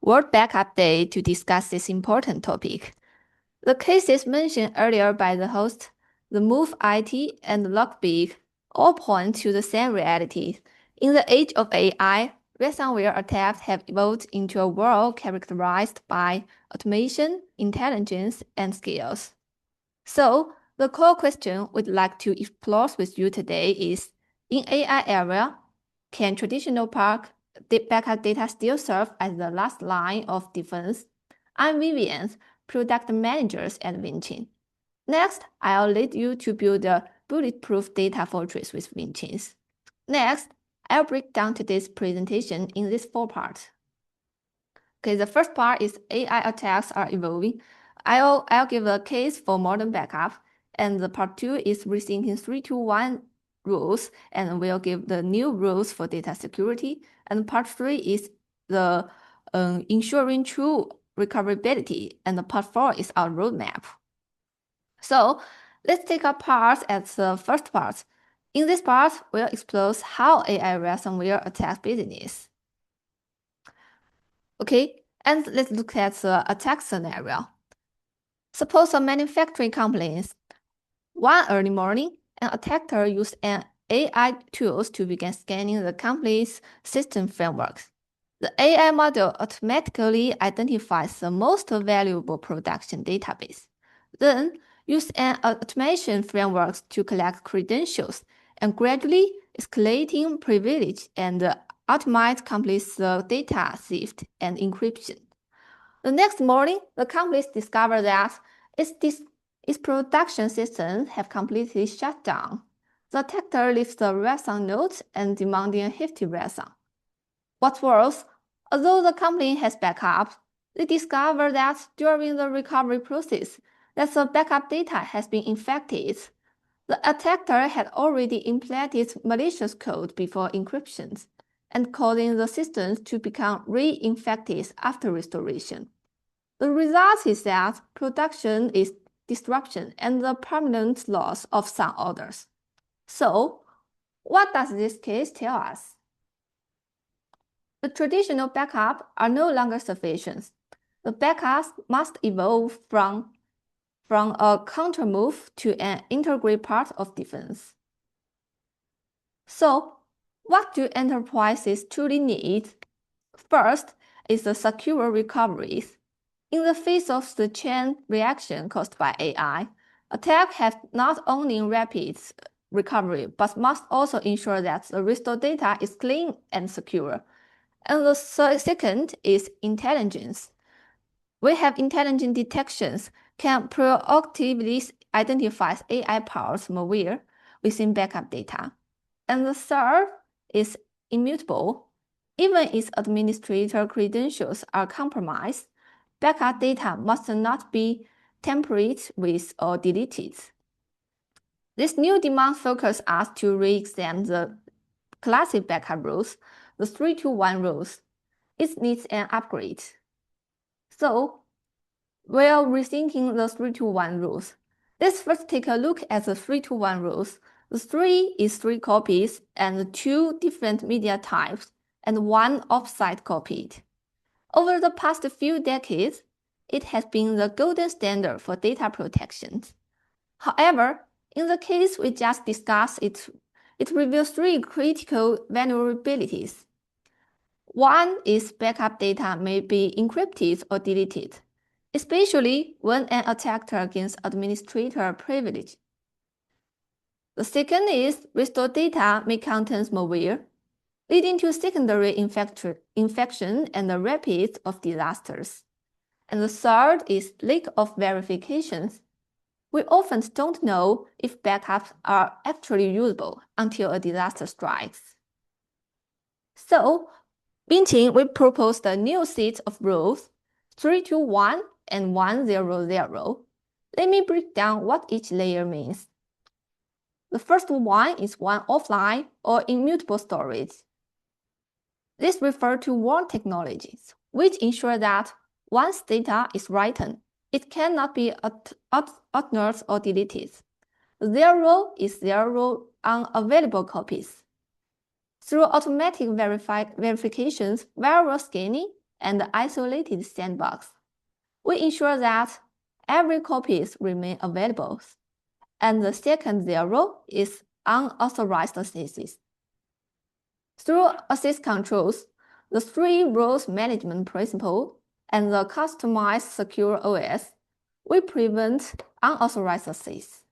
World Backup Day to discuss this important topic. The cases mentioned earlier by the host, the Move IT and Lockbig, all point to the same reality. In the age of AI, ransomware attacks have evolved into a world characterized by automation, intelligence, and skills. So, the core question we'd like to explore with you today is, in AI era, can traditional backup data still serve as the last line of defense? I'm Vivian, product managers at Vinchin. Next, I'll lead you to build a bulletproof data fortress with Vinchin. Next, I'll break down today's presentation in these 4 parts. Okay, the first part is AI attacks are evolving. I'll give a case for modern backup, and the part 2 is rethinking 3-2-1 rules, and we'll give the new rules for data security. And part 3 is the ensuring true recoverability, and the part 4 is our roadmap. So let's take a part at the first part. In this part, we'll explore how AI ransomware attacks business. Okay, and let's look at the attack scenario. Suppose a manufacturing company. One early morning, an attacker used an AI tools to begin scanning the company's system frameworks. The AI model automatically identifies the most valuable production database. Then, use an automation framework to collect credentials and gradually escalating privilege and optimize company's data theft and encryption. The next morning, the company discovered that its production systems have completely shut down. The attacker leaves the ransom note and demanding a hefty ransom. What's worse, although the company has backup, they discover that during the recovery process, that the backup data has been infected. The attacker had already implanted malicious code before encryption and causing the systems to become reinfected after restoration. The result is that production is disruption and the permanent loss of some orders. So, what does this case tell us? The traditional backups are no longer sufficient. The backups must evolve from a countermove to an integral part of defense. So, what do enterprises truly need? First is the secure recoveries. In the face of the chain reaction caused by AI, attacks have not only rapid recovery, but must also ensure that the restored data is clean and secure. And the second is intelligence. We have intelligent detections can proactively identify AI-powered malware within backup data. And the third is immutable. Even if administrator credentials are compromised, backup data must not be tampered with or deleted. This new demand focuses us to re-examine the classic backup rules, the 3-2-1 rules. It needs an upgrade. So, while rethinking the 3-2-1 rules, let's first take a look at the 3-2-1 rules. The 3 is 3 copies and 2 different media types and 1 offsite copied. Over the past few decades, it has been the golden standard for data protection. However, in the case we just discussed, it reveals 3 critical vulnerabilities. One is backup data may be encrypted or deleted, especially when an attacker gains administrator privilege. The second is restored data may contain malware, leading to secondary infection and the repeat of disasters. And the third is lack of verifications. We often don't know if backups are actually usable until a disaster strikes. So, Vinchin, we proposed a new set of rules, 3-2-1 and 1-0-0. Let me break down what each layer means. The first one is one offline or immutable storage. This refers to warn technologies, which ensure that once data is written, it cannot be altered or deleted. 0 is 0 unavailable copies. Through automatic verifications, viral scanning, and isolated sandbox. We ensure that every copies remain available, and the second zero is unauthorized accesses. Through access controls, the 3 roles management principle, and the customized secure OS, we prevent unauthorized access.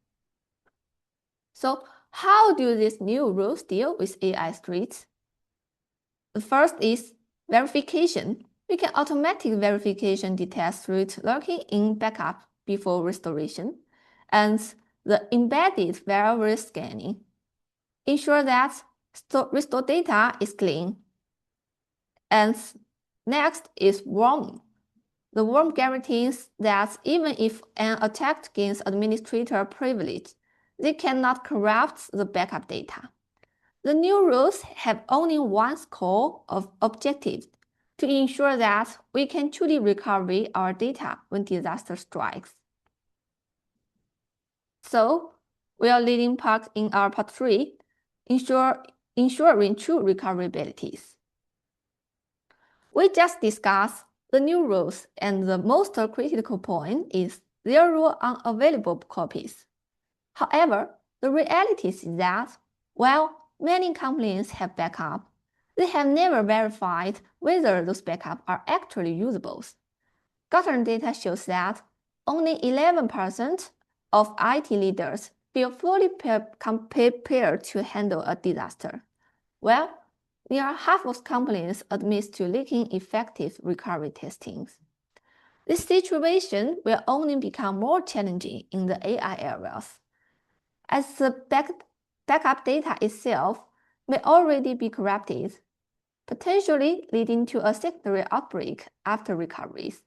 So how do these new rules deal with AI threats? The first is verification. We can automatic verification detect threat lurking in backup before restoration, and the embedded variable scanning. Ensure that restored data is clean. And next is worm. The worm guarantees that even if an attack gains administrator privilege, they cannot corrupt the backup data. The new rules have only one core of objective: to ensure that we can truly recover our data when disaster strikes. So, we are leading part in our part 3, ensuring true recoverabilities. We just discussed the new rules, and the most critical point is their rule on available copies. However, the reality is that while many companies have backup, they have never verified whether those backups are actually usable. Gartner data shows that only 11% of IT leaders feel fully prepared to handle a disaster. Well, near half of companies admit to lacking effective recovery testing. This situation will only become more challenging in the AI areas, as the backup data itself may already be corrupted, potentially leading to a secondary outbreak after recoveries.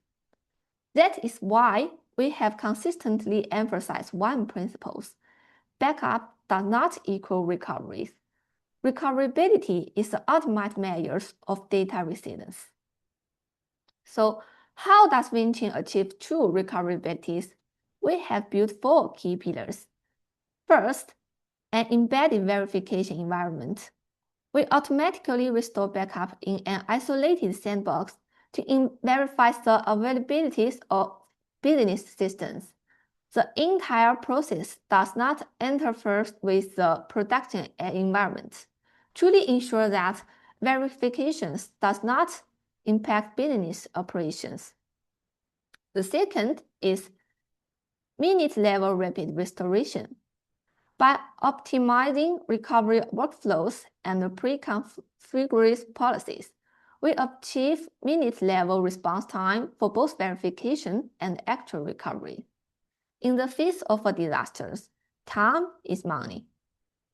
That is why we have consistently emphasized one principle: backup does not equal recoveries. Recoverability is the ultimate measure of data resilience. So, how does Vinchin achieve true recoverabilities? We have built 4 key pillars. First, an embedded verification environment. We automatically restore backup in an isolated sandbox to verify the availability of business systems. The entire process does not interfere with the production environment. Truly ensure that verifications does not impact business operations. The second is minute-level rapid restoration. By optimizing recovery workflows and pre-configured policies, we achieve minute-level response time for both verification and actual recovery. In the face of a disaster, time is money.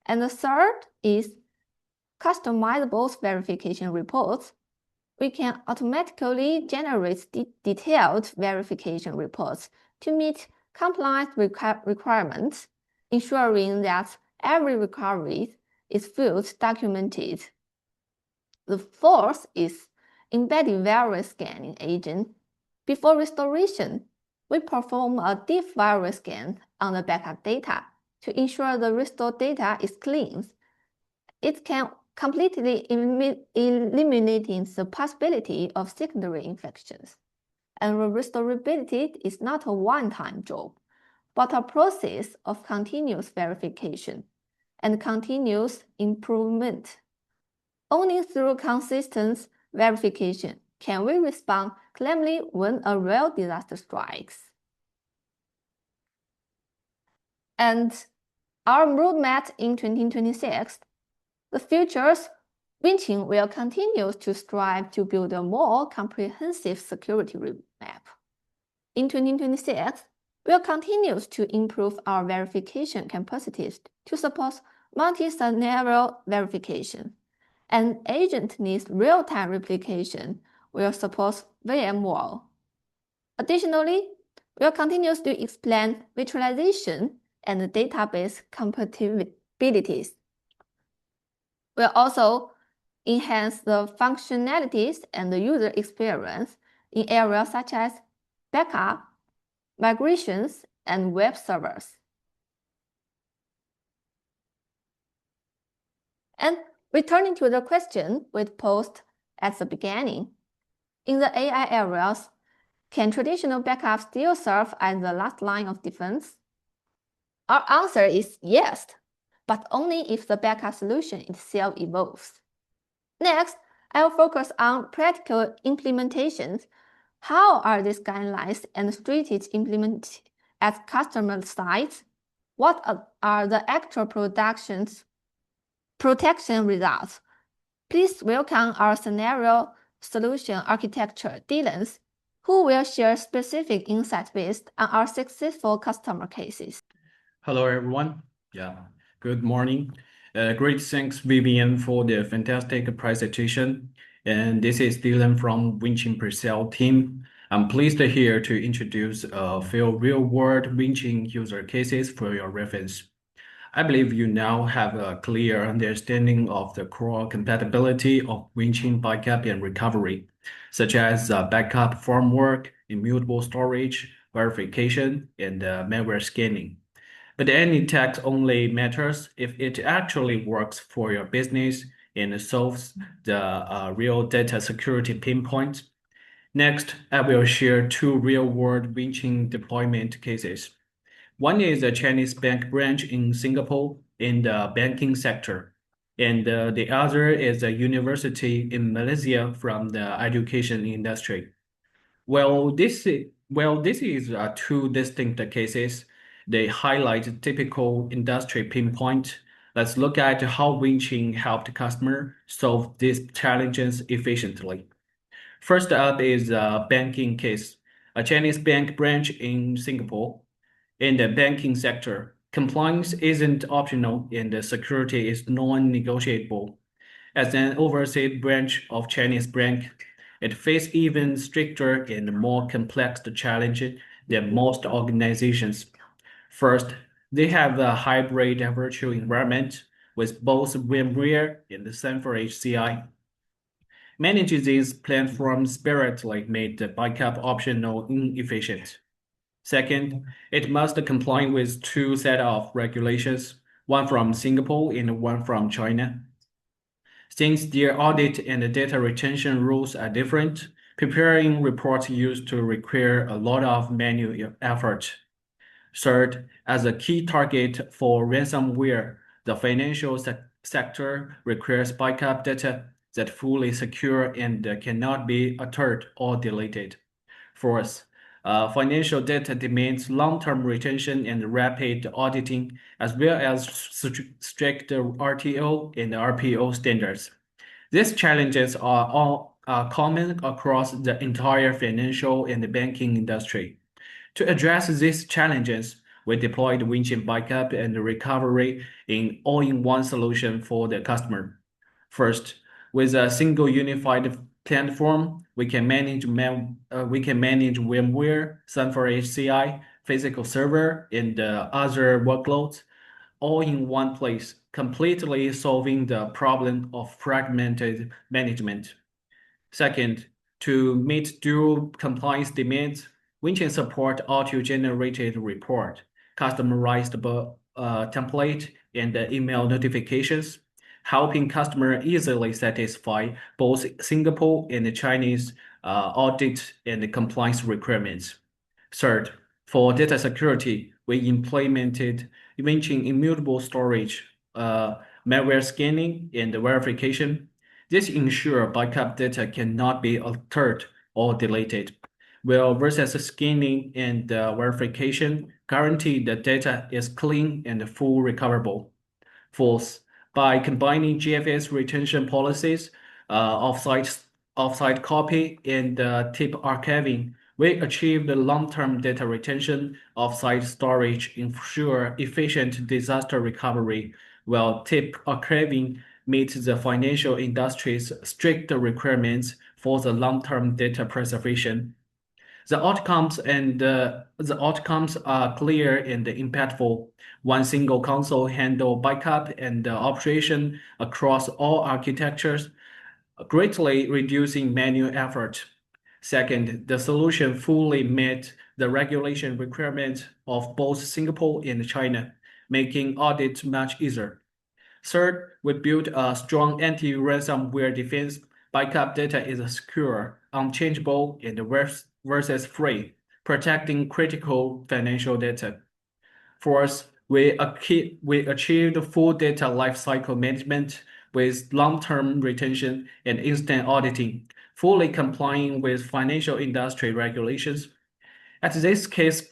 And the third is customizable verification reports. We can automatically generate detailed verification reports to meet compliance requirements, ensuring that every recovery is fully documented. The fourth is embedded virus scanning agent. Before restoration, we perform a deep virus scan on the backup data to ensure the restored data is clean. It can completely eliminating the possibility of secondary infections. And restorability is not a one-time job, but a process of continuous verification and continuous improvement. Only through consistent verification can we respond calmly when a real disaster strikes. And our roadmap in 2026, the futures, Vinchin will continue to strive to build a more comprehensive security roadmap. In 2026, we'll continue to improve our verification capacities to support multi-scenario verification. And agent needs real-time replication will support VMware. Additionally, we'll continue to expand virtualization and database compatibilities. We'll also enhance the functionalities and the user experience in areas such as backup, migrations, and web servers. And returning to the question we posed at the beginning, In the AI areas, can traditional backup still serve as the last line of defense? Our answer is yes, but only if the backup solution itself evolves. Next, I will focus on practical implementations. How are these guidelines and strategies implemented at customer sites? What are the actual protection results? Please welcome our scenario solution architecture, Dylan, who will share specific insights based on our successful customer cases. Hello, everyone. Good morning. Great thanks, Vivian, for the fantastic presentation. And this is Dylan from Vinchin Pre-sale team. I'm pleased here to introduce a few real-world Vinchin user cases for your reference. I believe you now have a clear understanding of the core compatibility of Vinchin backup and recovery, such as backup framework, immutable storage, verification, and malware scanning. But any tech only matters if it actually works for your business and solves the real data security pain points. Next, I will share two real-world Vinchin deployment cases. One is a Chinese bank branch in Singapore in the banking sector, and the other is a university in Malaysia from the education industry. This is two distinct cases. They highlight typical industry pinpoint. Let's look at how Vinchin helped customer solve these challenges efficiently. First up is a banking case. A Chinese bank branch in Singapore. In the banking sector, compliance isn't optional and the security is non-negotiable. As an overseas branch of Chinese bank, it faces even stricter and more complex challenges than most organizations. First, they have a hybrid virtual environment with both VMware and Sanford HCI. Managing these platforms separately made the backup optional inefficient. Second, it must comply with two sets of regulations, one from Singapore and one from China. Since their audit and data retention rules are different, preparing reports used to require a lot of manual effort. Third, as a key target for ransomware, the financial sector requires backup data that fully secure and cannot be altered or deleted. Fourth, financial data demands long-term retention and rapid auditing, as well as strict RTO and RPO standards. These challenges are all common across the entire financial and banking industry. To address these challenges, we deployed Vinchin backup and recovery in all-in-one solution for the customer. First, with a single unified platform, we can manage VMware, Sanford HCI, physical server, and other workloads all in one place, completely solving the problem of fragmented management. Second, to meet dual compliance demands, we can support auto-generated report, customized template, and email notifications, helping customer easily satisfy both Singapore and Chinese audit and compliance requirements. Third, for data security, we implemented Vinchin immutable storage, malware scanning, and verification. This ensures backup data cannot be altered or deleted, while versus scanning and verification guarantee the data is clean and full recoverable. Fourth, by combining GFS retention policies, offsite copy, and tip archiving, we achieve the long-term data retention, offsite storage, ensure efficient disaster recovery, while tip archiving meets the financial industry's strict requirements for the long-term data preservation. The outcomes are clear and impactful. One single console handle backup and operation across all architectures, greatly reducing manual effort. Second, the solution fully met the regulation requirements of both Singapore and China, making audits much easier. Third, we built a strong anti-ransomware defense backup data is secure, unchangeable, and versus free, protecting critical financial data. Fourth, we achieved full data lifecycle management with long-term retention and instant auditing, fully complying with financial industry regulations. As this case,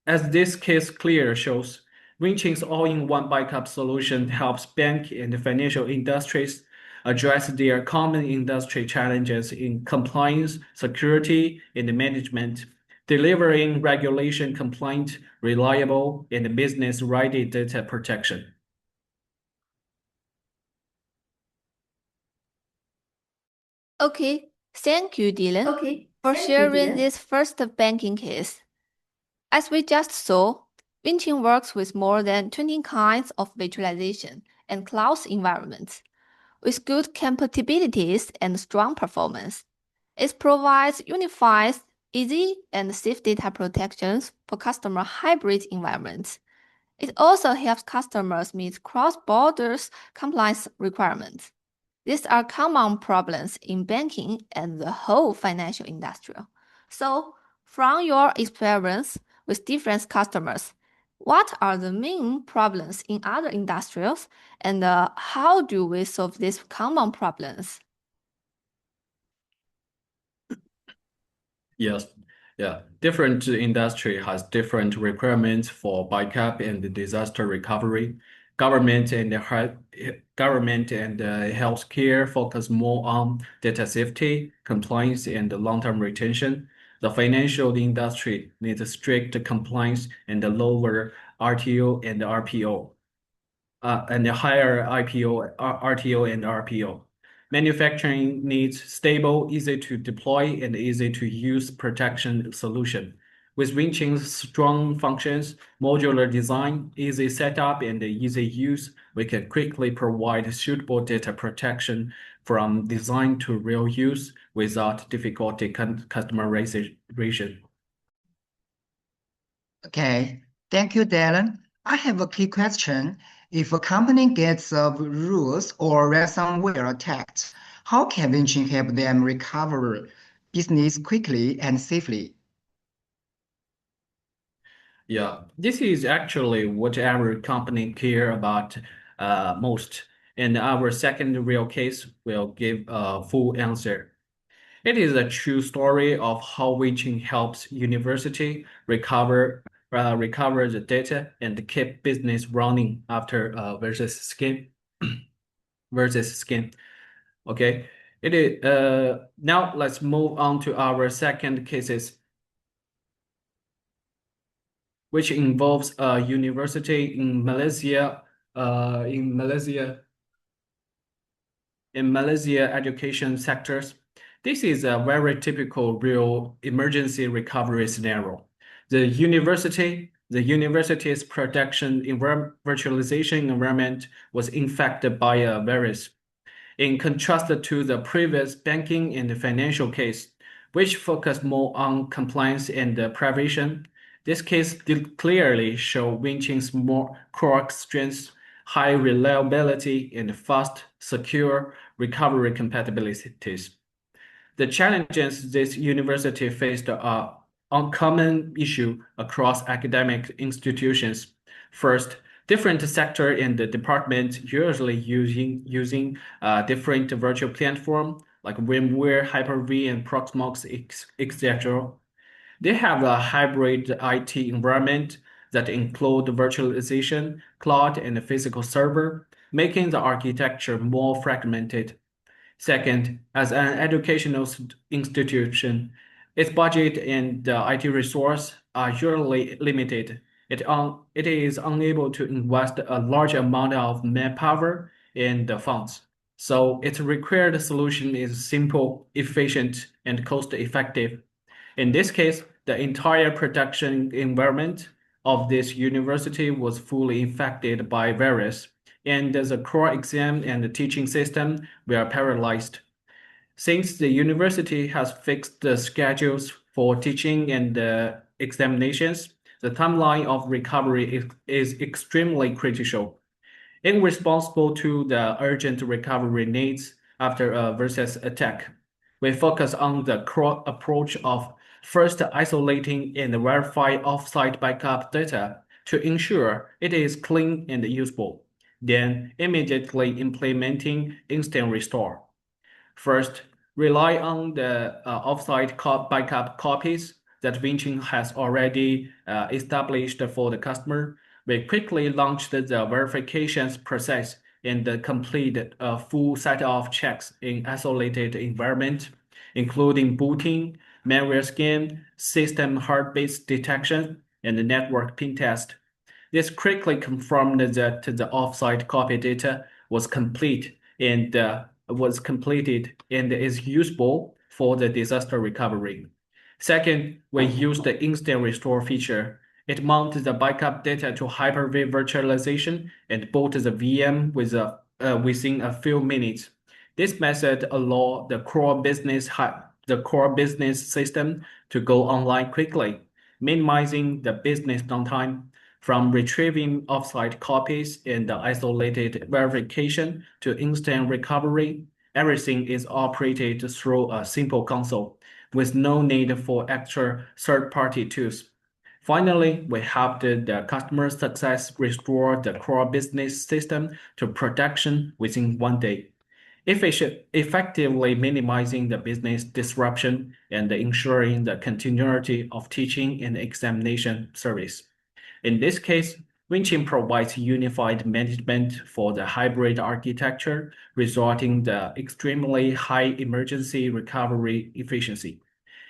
as this case clear shows, Vinchin's all-in-one backup solution helps bank and financial industries address their common industry challenges in compliance, security, and management, delivering regulation-compliant, reliable, and business-ready data protection. Okay, thank you, Dylan, Okay, for thank you, sharing Dylan. this first banking case. As we just saw, Vinchin works with more than 20 kinds of virtualization and cloud environments. With good compatibilities and strong performance, it provides unified, easy, and safe data protections for customer hybrid environments. It also helps customers meet cross-border compliance requirements. These are common problems in banking and the whole financial industry. So, from your experience with different customers, what are the main problems in other industries, and how do we solve these common problems? Yes. Yeah. Different industry has different requirements for backup and disaster recovery. Government and healthcare focus more on data safety, compliance, and long-term retention. The financial industry needs strict compliance and lower RTO and RPO, and higher RTO and RPO. Manufacturing needs stable, easy to deploy, and easy to use protection solution. With Vinchin's strong functions, modular design, easy setup, and easy use, we can quickly provide suitable data protection from design to real use without difficulty customization. Okay, thank you, Dylan. I have a key question. If a company gets rules or ransomware attacked, how can Vinchin help them recover business quickly and safely? Yeah, this is actually what every company care about most. And our second real case will give a full answer. It is a true story of how Vinchin helps university recover the data and keep business running after versus skin. Okay, it is now let's move on to our second cases, which involves a university in Malaysia, in Malaysia education sectors. This is a very typical real emergency recovery scenario. The university's virtualization environment was infected by a virus. In contrast to the previous banking and financial case, which focused more on compliance and prevention, this case did clearly show Vinchin's more core strengths, high reliability, and fast, secure recovery compatibilities. The challenges this university faced are a common issue across academic institutions. First, different sector and the department usually using different virtual platform like VMware, Hyper-V, and Proxmox, etc. They have a hybrid IT environment that include virtualization, cloud, and physical server, making the architecture more fragmented. Second, as an educational institution, its budget and IT resource are usually limited. It is unable to invest a large amount of manpower and funds. So its required solution is simple, efficient, and cost-effective. In this case, the entire production environment of this university was fully infected by virus, and the core exam and the teaching system were paralyzed. Since the university has fixed the schedules for teaching and examinations, the timeline of recovery is extremely critical. In response to the urgent recovery needs, after a versus attack. We focus on the core approach of first isolating and verify offsite backup data to ensure it is clean and usable, then immediately implementing instant restore. First, rely on the offsite backup copies that Vinchin has already established for the customer. We quickly launched the verifications process and completed a full set of checks in isolated environment, including booting, malware scan, system heartbeat detection, and the network ping test. This quickly confirmed that the offsite copy data was completed and is usable for the disaster recovery. Second, we use the instant restore feature. It mounts the backup data to Hyper-V virtualization and boots the VM within a few minutes. This method allows the core business system to go online quickly, minimizing the business downtime. From retrieving offsite copies and isolated verification to instant recovery, everything is operated through a simple console with no need for extra third-party tools. Finally, we helped the customer success restore the core business system to production within 1 day, effectively minimizing the business disruption and ensuring the continuity of teaching and examination service. In this case, Vinchin provides unified management for the hybrid architecture, resulting in the extremely high emergency recovery efficiency.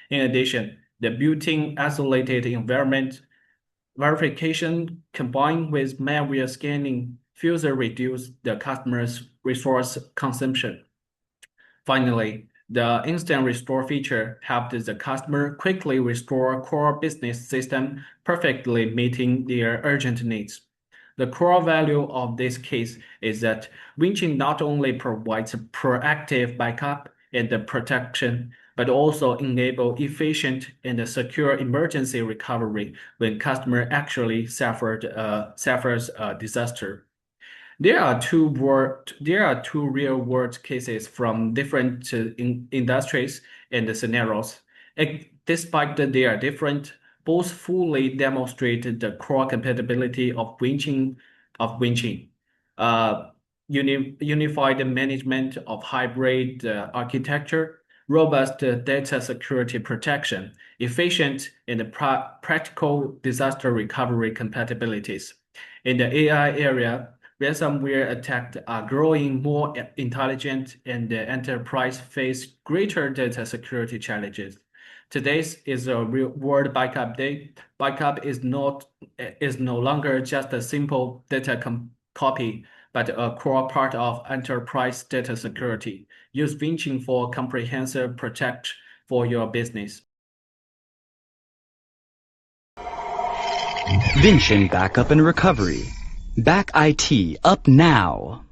In addition, the built-in isolated environment verification combined with malware scanning further reduce the customer's resource consumption. Finally, the instant restore feature helped the customer quickly restore core business system, perfectly meeting their urgent needs. The core value of this case is that Vinchin not only provides proactive backup and protection, but also enable efficient and secure emergency recovery when customer actually suffers a disaster. There are two real-world cases from different industries and scenarios. Despite that they are different, both fully demonstrated the core compatibility of Vinchin. Uh, Unified management of hybrid architecture, robust data security protection, efficient and practical disaster recovery compatibilities. In the AI area, ransomware attacks are growing more intelligent and the enterprise face greater data security challenges. Today's is a real world backup day. Backup is no longer just a simple data copy, but a core part of enterprise data security. Use Vinchin for comprehensive protect for your business. Vinchin Backup and Recovery. Back IT up now.